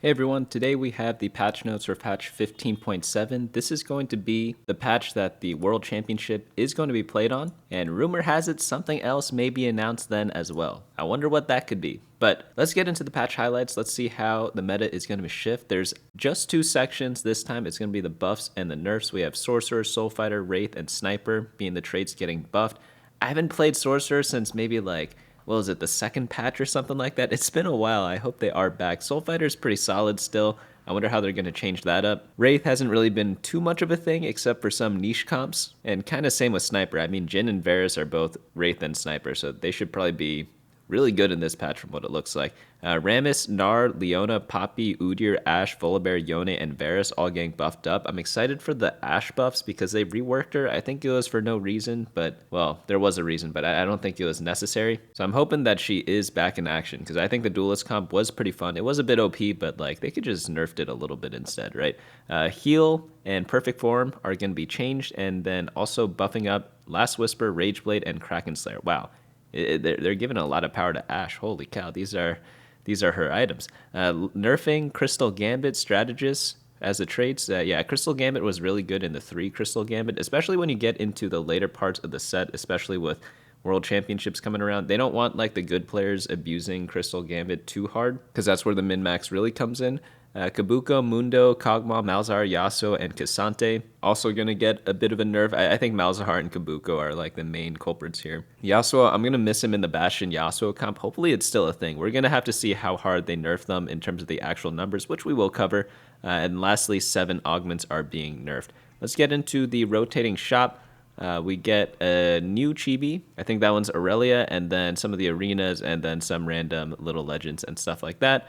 Hey everyone, today we have the patch notes for patch 15.7. This is going to be the patch that the World Championship is going to be played on, and rumor has it something else may be announced then as well. I wonder what that could be. But let's get into the patch highlights. Let's see how the meta is going to shift. There's just two sections this time. It's going to be the buffs and the nerfs. We have Sorcerer, Soul Fighter, Wraith, and Sniper being the traits getting buffed. I haven't played Sorcerer since maybe what was it, the second patch or something like that? It's been a while. I hope they are back. Soul Fighter's pretty solid still. I wonder how they're going to change that up. Wraith hasn't really been too much of a thing except for some niche comps. And kind of same with Sniper. I mean, Jhin and Varus are both Wraith and Sniper, so they should probably be really good in this patch from what it looks like. Rammus, Gnar, Leona, Poppy, Udyr, Ashe, Volibear, Yone, and Varus all getting buffed up. I'm excited for the Ashe buffs because they reworked her. I think it was for no reason, but, well, there was a reason, but I don't think it was necessary. So I'm hoping that she is back in action because I think the Duelist comp was pretty fun. It was a bit OP, but, they could just nerfed it a little bit instead, right? Heal and Perfect Form are going to be changed, and then also buffing up Last Whisper, Rageblade, and Kraken Slayer. Wow. They're giving a lot of power to Ashe. Holy cow, these are her items. Nerfing Crystal Gambit Strategist as the traits. Yeah, Crystal Gambit was really good in the 3 Crystal Gambit, especially when you get into the later parts of the set, especially with World Championships coming around. They don't want the good players abusing Crystal Gambit too hard because that's where the min-max really comes in. Kabuko, Mundo, Kog'Maw, Malzahar, Yasuo, and K'Sante also going to get a bit of a nerf. I think Malzahar and Kabuko are the main culprits here. Yasuo, I'm going to miss him in the Bastion Yasuo comp. Hopefully it's still a thing. We're going to have to see how hard they nerf them in terms of the actual numbers, which we will cover. And lastly, 7 augments are being nerfed. Let's get into the rotating shop. We get a new chibi. I think that one's Aurelia, and then some of the arenas, and then some random little legends and stuff like that.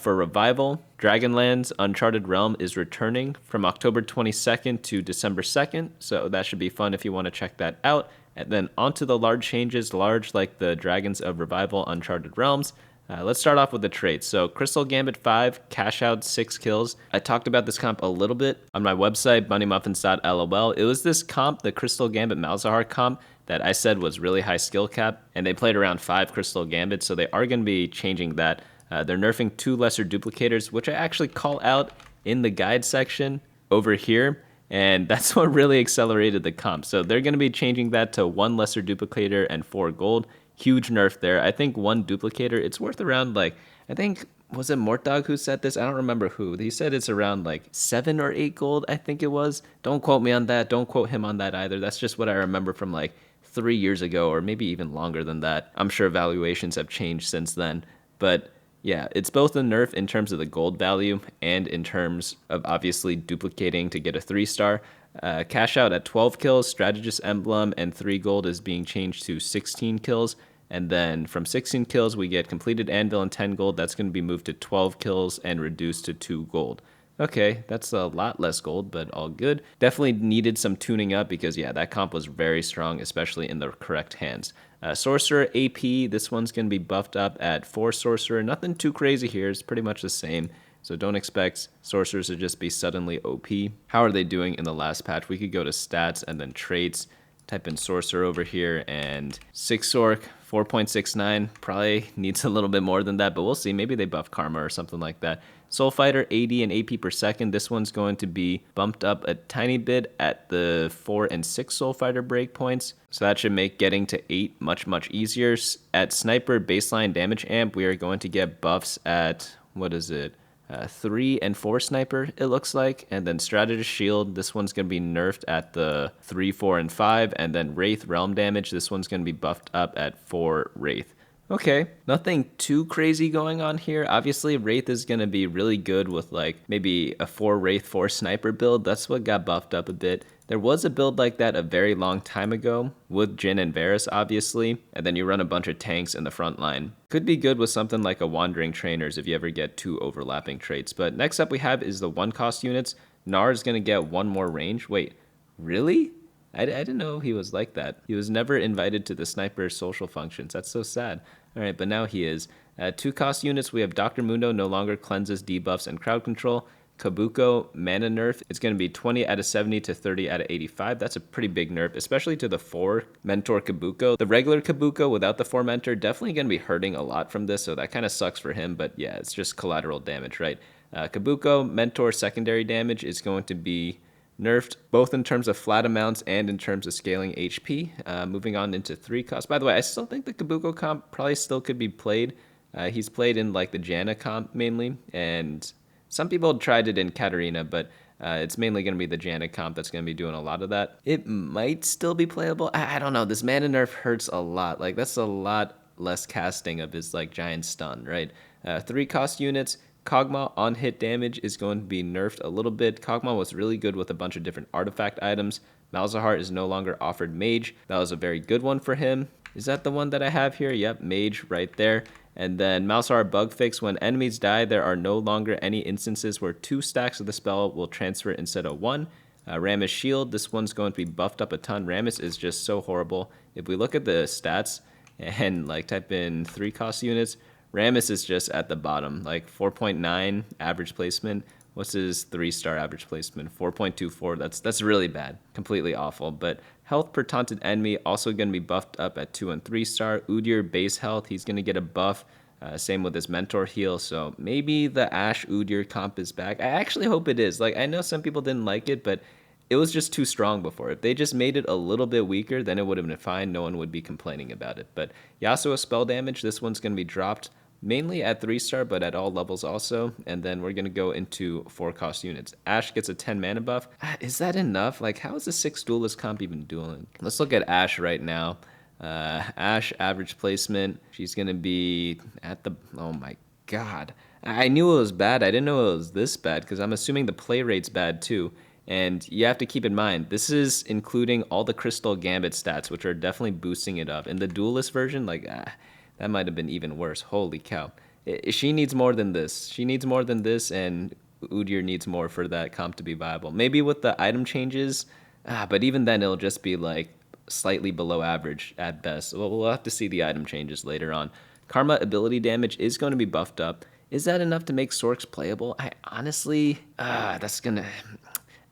For Revival, Dragonlance Uncharted Realm is returning from October 22nd to December 2nd, so that should be fun if you want to check that out. And then onto the large changes, large like the Dragons of Revival Uncharted Realms. Let's start off with the traits. So Crystal Gambit 5, cash out 6 kills. I talked about this comp a little bit on my website, bunnymuffins.lol. It was this comp, the Crystal Gambit Malzahar comp, that I said was really high skill cap, and they played around 5 Crystal Gambits, so they are going to be changing that. They're nerfing 2 lesser duplicators, which I actually call out in the guide section over here, and that's what really accelerated the comp. So they're going to be changing that to 1 lesser duplicator and 4 gold. Huge nerf there. I think 1 duplicator, it's worth around I think, was it Mortdog who said this? I don't remember who. He said it's around 7 or 8 gold, I think it was. Don't quote me on that. Don't quote him on that either. That's just what I remember from 3 years ago, or maybe even longer than that. I'm sure valuations have changed since then, but yeah, it's both a nerf in terms of the gold value and in terms of obviously duplicating to get a 3-star. Cash out at 12 kills, Strategist Emblem, and 3 gold is being changed to 16 kills. And then from 16 kills, we get completed Anvil and 10 gold. That's going to be moved to 12 kills and reduced to 2 gold. Okay, that's a lot less gold, but all good. Definitely needed some tuning up because, yeah, that comp was very strong, especially in the correct hands. Sorcerer AP, this one's going to be buffed up at 4 Sorcerer. Nothing too crazy here. It's pretty much the same. So don't expect Sorcerers to just be suddenly OP. How are they doing in the last patch? We could go to stats and then traits. Type in Sorcerer over here, and 6 Sorc, 4.69. Probably needs a little bit more than that, but we'll see. Maybe they buff Karma or something like that. Soul Fighter, AD and AP per second. This one's going to be bumped up a tiny bit at the 4 and 6 Soul Fighter breakpoints. So that should make getting to 8 much, much easier. At Sniper baseline damage amp, we are going to get buffs at, 3 and 4 Sniper, it looks like. And then Strategist Shield, this one's going to be nerfed at the 3, 4, and 5. And then Wraith Realm damage, this one's going to be buffed up at 4 Wraith. Okay, nothing too crazy going on here. Obviously, Wraith is going to be really good with maybe a 4 Wraith, 4 Sniper build. That's what got buffed up a bit. There was a build like that a very long time ago with Jhin and Varus, obviously, and then you run a bunch of tanks in the front line. Could be good with something like a Wandering Trainers if you ever get 2 overlapping traits. But next up we have is the 1-cost units. Gnar is going to get 1 more range. Wait, really? I didn't know he was like that. He was never invited to the Sniper social functions. That's so sad. All right, but now he is. 2-cost units, we have Dr. Mundo no longer cleanses, debuffs, and crowd control. Kabuko mana nerf, it's going to be 20 out of 70 to 30 out of 85. That's a pretty big nerf, especially to the 4 Mentor Kabuko. The regular Kabuko without the 4 Mentor definitely going to be hurting a lot from this, so that kind of sucks for him, but yeah, it's just collateral damage, right? Kabuko, Mentor secondary damage is going to be nerfed both in terms of flat amounts and in terms of scaling HP. Moving on into 3 cost. By the way, I still think the Kabuko comp probably still could be played. He's played in like the Janna comp mainly, and some people tried it in Katarina, but it's mainly going to be the Janna comp that's going to be doing a lot of that. It might still be playable. I don't know. This mana nerf hurts a lot. Like, that's a lot less casting of his like giant stun, right? 3 cost units. Kog'Maw on hit damage is going to be nerfed a little bit. Kog'Maw was really good with a bunch of different artifact items. Malzahar is no longer offered Mage. That was a very good one for him. Is that the one that I have here? Yep, Mage right there. And then Malzahar bug fix. When enemies die, there are no longer any instances where 2 stacks of the spell will transfer instead of 1. Rammus Shield, this one's going to be buffed up a ton. Rammus is just so horrible. If we look at the stats and like type in 3 cost units, Rammus is just at the bottom, like 4.9 average placement. What's his 3-star average placement? 4.24. That's really bad. Completely awful. But health per taunted enemy also going to be buffed up at 2 and 3-star. Udyr base health, he's going to get a buff. Same with his mentor heal. So maybe the Ashe Udyr comp is back. I actually hope it is. Like, I know some people didn't like it, but it was just too strong before. If they just made it a little bit weaker, then it would have been fine. No one would be complaining about it. But Yasuo spell damage, this one's going to be dropped. Mainly at 3-star, but at all levels also. And then we're going to go into 4 cost units. Ashe gets a 10 mana buff. Is that enough? Like, how is the 6 duelist comp even doing? Let's look at Ashe right now. Ashe average placement. She's going to be at the... Oh my god. I knew it was bad. I didn't know it was this bad because I'm assuming the play rate's bad too. And you have to keep in mind, this is including all the Crystal Gambit stats, which are definitely boosting it up. In the duelist version, like... that might have been even worse. Holy cow. She needs more than this. She needs more than this, and Udyr needs more for that comp to be viable. Maybe with the item changes, but even then it'll just be like slightly below average at best. We'll have to see the item changes later on. Karma ability damage is going to be buffed up. Is that enough to make Sorks playable? I honestly, that's going to...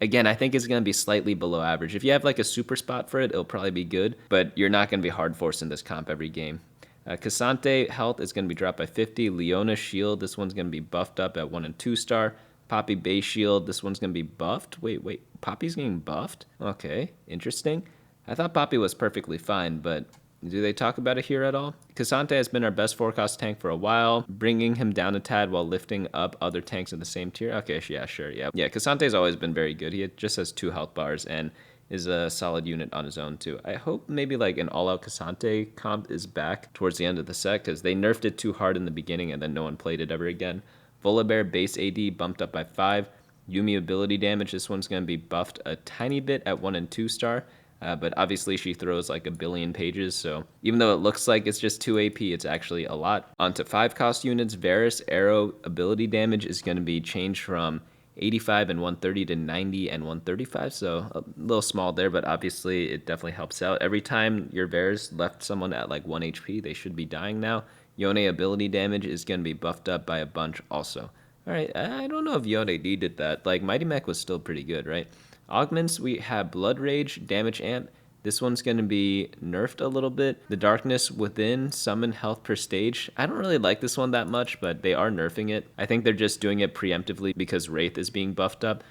Again, I think it's going to be slightly below average. If you have like a super spot for it, it'll probably be good, but you're not going to be hard forcing this comp every game. Cassante health is going to be dropped by 50. Leona shield, this one's going to be buffed up at 1 and 2-star. Poppy base shield, this one's going to be buffed. Wait, Poppy's getting buffed? Okay, interesting. I thought Poppy was perfectly fine, but do they talk about it here at all? Cassante has been our best 4-cost tank for a while, bringing him down a tad while lifting up other tanks in the same tier. Okay, yeah, sure, yeah. Yeah, Cassante's always been very good. He just has 2 health bars and is a solid unit on his own too. I hope maybe like an all-out Cassante comp is back towards the end of the set because they nerfed it too hard in the beginning and then no one played it ever again. Volibear base AD bumped up by 5. Yuumi ability damage, this one's going to be buffed a tiny bit at 1 and 2-star. But obviously she throws like a billion pages, so even though it looks like it's just 2 AP, it's actually a lot. Onto 5 cost units, Varus arrow ability damage is going to be changed from 85 and 130 to 90 and 135, so a little small there, but obviously it definitely helps out. Every time your Varus left someone at like 1 HP, they should be dying now. Yone ability damage is going to be buffed up by a bunch also. Alright, I don't know if Yone needed that. Like, Mighty Mech was still pretty good, right? Augments, we have Blood Rage, Damage Amp. This one's going to be nerfed a little bit. The Darkness Within, Summon Health per stage. I don't really like this one that much, but they are nerfing it. I think they're just doing it preemptively because Wraith is being buffed up.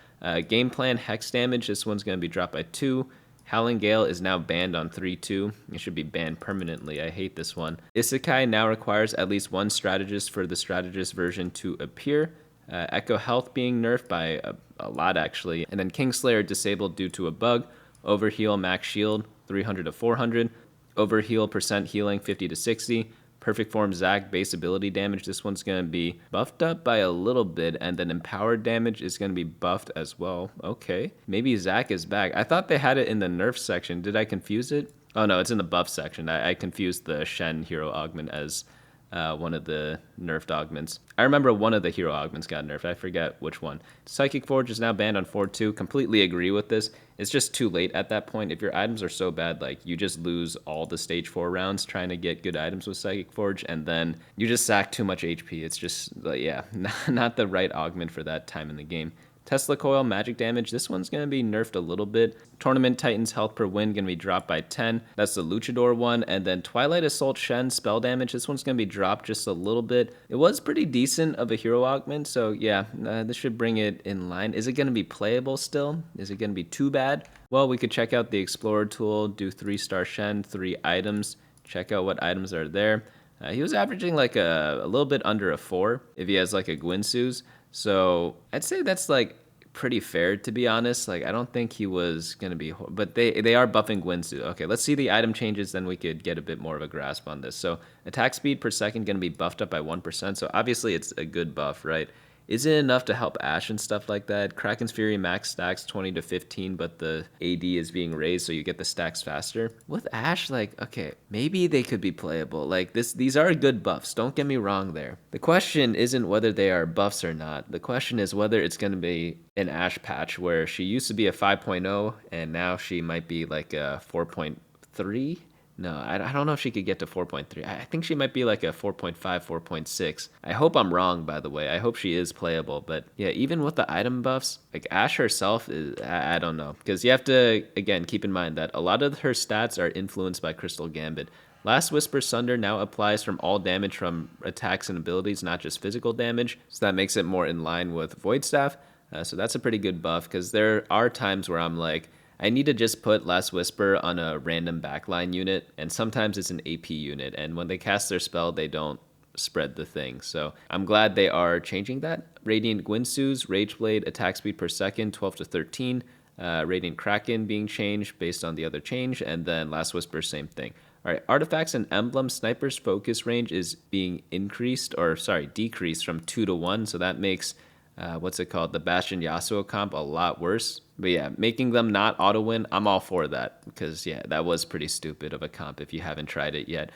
Game Plan, Hex Damage. This one's going to be dropped by 2. Howling Gale is now banned on 3-2. It should be banned permanently. I hate this one. Isekai now requires at least 1 strategist for the strategist version to appear. Echo Health being nerfed by a lot, actually. And then Kingslayer disabled due to a bug. Overheal max shield 300 to 400. Overheal percent healing 50 to 60. Perfect Form Zac base ability damage. This one's going to be buffed up by a little bit. And then empowered damage is going to be buffed as well. Okay. Maybe Zac is back. I thought they had it in the nerf section. Did I confuse it? Oh no, it's in the buff section. I confused the Shen hero augment as one of the nerfed augments. I remember one of the hero augments got nerfed. I forget which one. Psychic Forge is now banned on 4-2. Completely agree with this. It's just too late at that point. If your items are so bad, like, you just lose all the stage 4 rounds trying to get good items with Psychic Forge, and then you just sack too much HP. It's just, yeah, not the right augment for that time in the game. Tesla Coil magic damage, this one's going to be nerfed a little bit. Tournament Titan's health per win going to be dropped by 10. That's the Luchador one. And then Twilight Assault Shen spell damage, this one's going to be dropped just a little bit. It was pretty decent of a hero augment, so yeah, this should bring it in line. Is it going to be playable still? Is it going to be too bad? Well, we could check out the Explorer tool, do 3-star Shen, 3 items, check out what items are there. He was averaging like a little bit under a 4 if he has like a Gwynsu's. So I'd say that's like pretty fair, to be honest. Like, I don't think he was going to be, but they are buffing Gwynsu. Okay, let's see the item changes, then we could get a bit more of a grasp on this. So attack speed per second going to be buffed up by 1%. So obviously it's a good buff, right? Is it enough to help Ashe and stuff like that? Kraken's Fury max stacks 20 to 15, but the AD is being raised, so you get the stacks faster. With Ashe, like, okay, maybe they could be playable. Like, these are good buffs. Don't get me wrong there. The question isn't whether they are buffs or not. The question is whether it's going to be an Ashe patch where she used to be a 5.0, and now she might be like a 4.3. No, I don't know if she could get to 4.3. I think she might be like a 4.5, 4.6. I hope I'm wrong, by the way. I hope she is playable. But yeah, even with the item buffs, like Ashe herself, I don't know. Because you have to, again, keep in mind that a lot of her stats are influenced by Crystal Gambit. Last Whisper Sunder now applies from all damage from attacks and abilities, not just physical damage. So that makes it more in line with Void Staff. So that's a pretty good buff, because there are times where I'm like, I need to just put Last Whisper on a random backline unit, and sometimes it's an AP unit, and when they cast their spell, they don't spread the thing. So I'm glad they are changing that. Radiant Gwynsu's Rageblade attack speed per second, 12 to 13. Radiant Kraken being changed based on the other change, and then Last Whisper, same thing. All right, artifacts and emblems, Sniper's focus range is being decreased from 2 to 1, so that makes the Bastion Yasuo comp a lot worse. But yeah, making them not auto win, I'm all for that, because yeah, that was pretty stupid of a comp if you haven't tried it yet.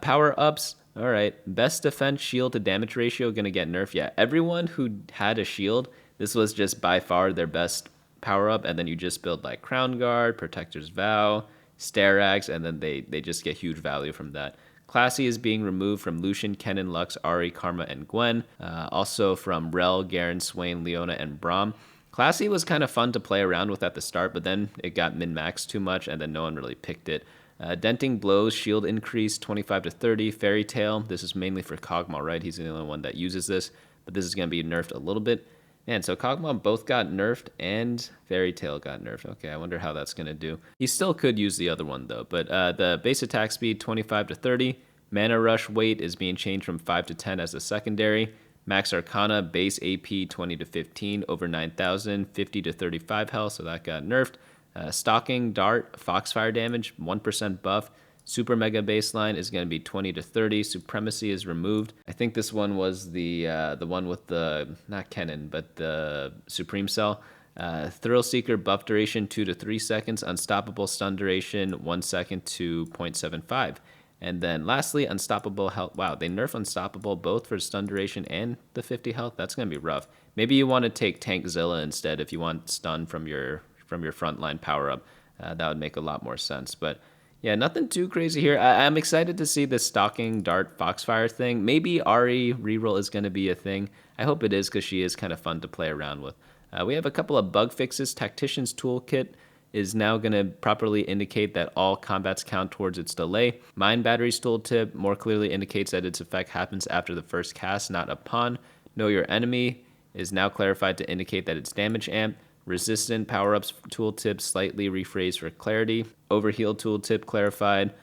Power ups, all right, best defense shield to damage ratio gonna get nerfed. Yeah, everyone who had a shield, this was just by far their best power up, and then you just build like Crown Guard, Protector's Vow, Starax, and then they just get huge value from that. Classy is being removed from Lucian, Kennen, Lux, Ahri, Karma, and Gwen. Also from Rel, Garen, Swain, Leona, and Braum. Classy was kind of fun to play around with at the start, but then it got min-maxed too much, and then no one really picked it. Denting Blows, shield increase 25 to 30. Fairy Tail, this is mainly for Kog'Maw, right? He's the only one that uses this, but this is going to be nerfed a little bit. Man, so Kog'Maw both got nerfed and Fairy Tail got nerfed. Okay, I wonder how that's going to do. He still could use the other one, though. But the base attack speed, 25 to 30. Mana Rush weight is being changed from 5 to 10 as a secondary. Max Arcana, base AP, 20 to 15. Over 9,000, 50 to 35 health, so that got nerfed. Stalking, Dart, Foxfire damage, 1% buff. Super Mega baseline is going to be 20 to 30. Supremacy is removed. I think this one was the one with the, not Kennen, but the Supreme Cell. Thrill Seeker buff duration 2 to 3 seconds. Unstoppable stun duration 1 second to 0.75. And then lastly, Unstoppable health. Wow, they nerf Unstoppable both for stun duration and the 50 health. That's going to be rough. Maybe you want to take Tankzilla instead if you want stun from your frontline power up. That would make a lot more sense. But yeah, nothing too crazy here. I'm excited to see the Stalking Dart Foxfire thing. Maybe Ahri reroll is going to be a thing. I hope it is, because she is kind of fun to play around with. We have a couple of bug fixes. Tactician's Toolkit is now going to properly indicate that all combats count towards its delay. Mind Battery's tooltip more clearly indicates that its effect happens after the first cast, not upon. Know Your Enemy is now clarified to indicate that it's damage amp. Resistant power-ups tooltip slightly rephrased for clarity. Overheal tooltip clarified.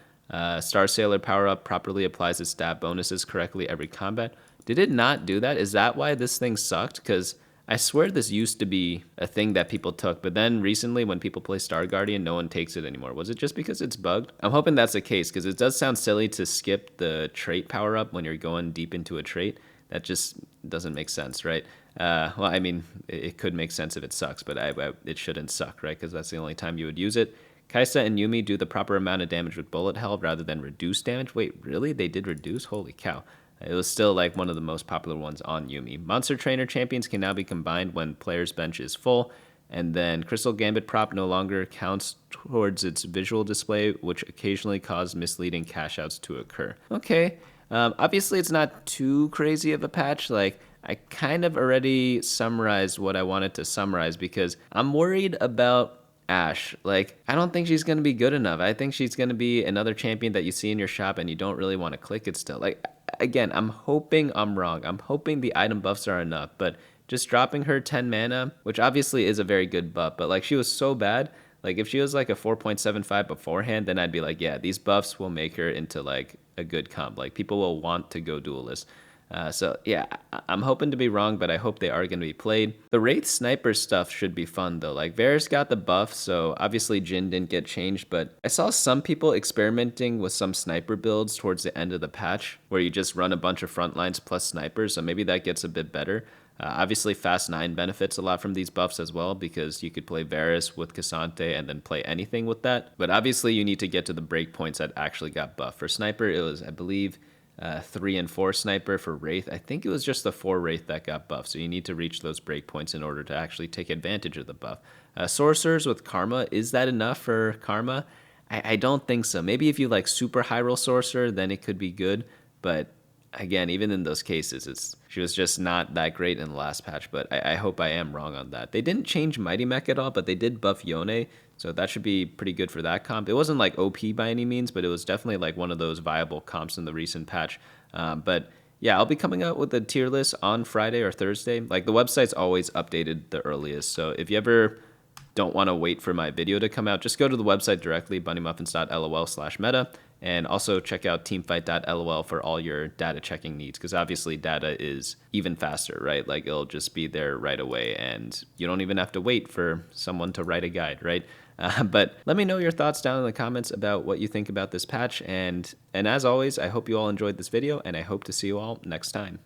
Star Sailor power-up properly applies its stat bonuses correctly every combat. Did it not do that? Is that why this thing sucked? Because I swear this used to be a thing that people took, but then recently when people play Star Guardian, no one takes it anymore. Was it just because it's bugged? I'm hoping that's the case, because it does sound silly to skip the trait power-up when you're going deep into a trait. That just doesn't make sense, right? Well, I mean, it could make sense if it sucks, but it shouldn't suck, right? Because that's the only time you would use it. Kaisa and Yumi do the proper amount of damage with bullet hell rather than reduce damage. Wait, really? They did reduce? Holy cow. It was still like one of the most popular ones on Yumi. Monster Trainer champions can now be combined when player's bench is full. And then Crystal Gambit prop no longer counts towards its visual display, which occasionally cause misleading cash outs to occur. Okay. Obviously, it's not too crazy of a patch. Like, I kind of already summarized what I wanted to summarize because I'm worried about Ash. Like, I don't think she's going to be good enough. I think she's going to be another champion that you see in your shop and you don't really want to click it still. Like, again, I'm hoping I'm wrong. I'm hoping the item buffs are enough, but just dropping her 10 mana, which obviously is a very good buff, but like she was so bad. Like if she was like a 4.75 beforehand, then I'd be like, yeah, these buffs will make her into like a good comp. Like people will want to go duelist. So yeah, I'm hoping to be wrong, but I hope they are going to be played. The Wraith Sniper stuff should be fun though. Like Varus got the buff, so obviously Jhin didn't get changed, but I saw some people experimenting with some sniper builds towards the end of the patch where you just run a bunch of front lines plus snipers, so maybe that gets a bit better. Obviously, Fast 9 benefits a lot from these buffs as well because you could play Varus with Cassante and then play anything with that. But obviously, you need to get to the breakpoints that actually got buffed. For Sniper, it was, I believe, 3 and 4 Sniper. For Wraith, I think it was just the 4 Wraith that got buffed. So you need to reach those breakpoints in order to actually take advantage of the buff. Sorcerers with Karma, is that enough for Karma? I don't think so. Maybe if you like super high roll Sorcerer, then it could be good. But again, even in those cases, she was just not that great in the last patch, but I hope I am wrong on that. They didn't change Mighty Mech at all, but they did buff Yone, so that should be pretty good for that comp. It wasn't like OP by any means, but it was definitely like one of those viable comps in the recent patch. But yeah, I'll be coming out with a tier list on Friday or Thursday. Like the website's always updated the earliest, so if you ever don't want to wait for my video to come out, just go to the website directly, bunnymuffins.lol/meta, and also check out teamfight.lol for all your data checking needs, because obviously data is even faster, right? Like it'll just be there right away, and you don't even have to wait for someone to write a guide, right? But let me know your thoughts down in the comments about what you think about this patch, and as always, I hope you all enjoyed this video, and I hope to see you all next time.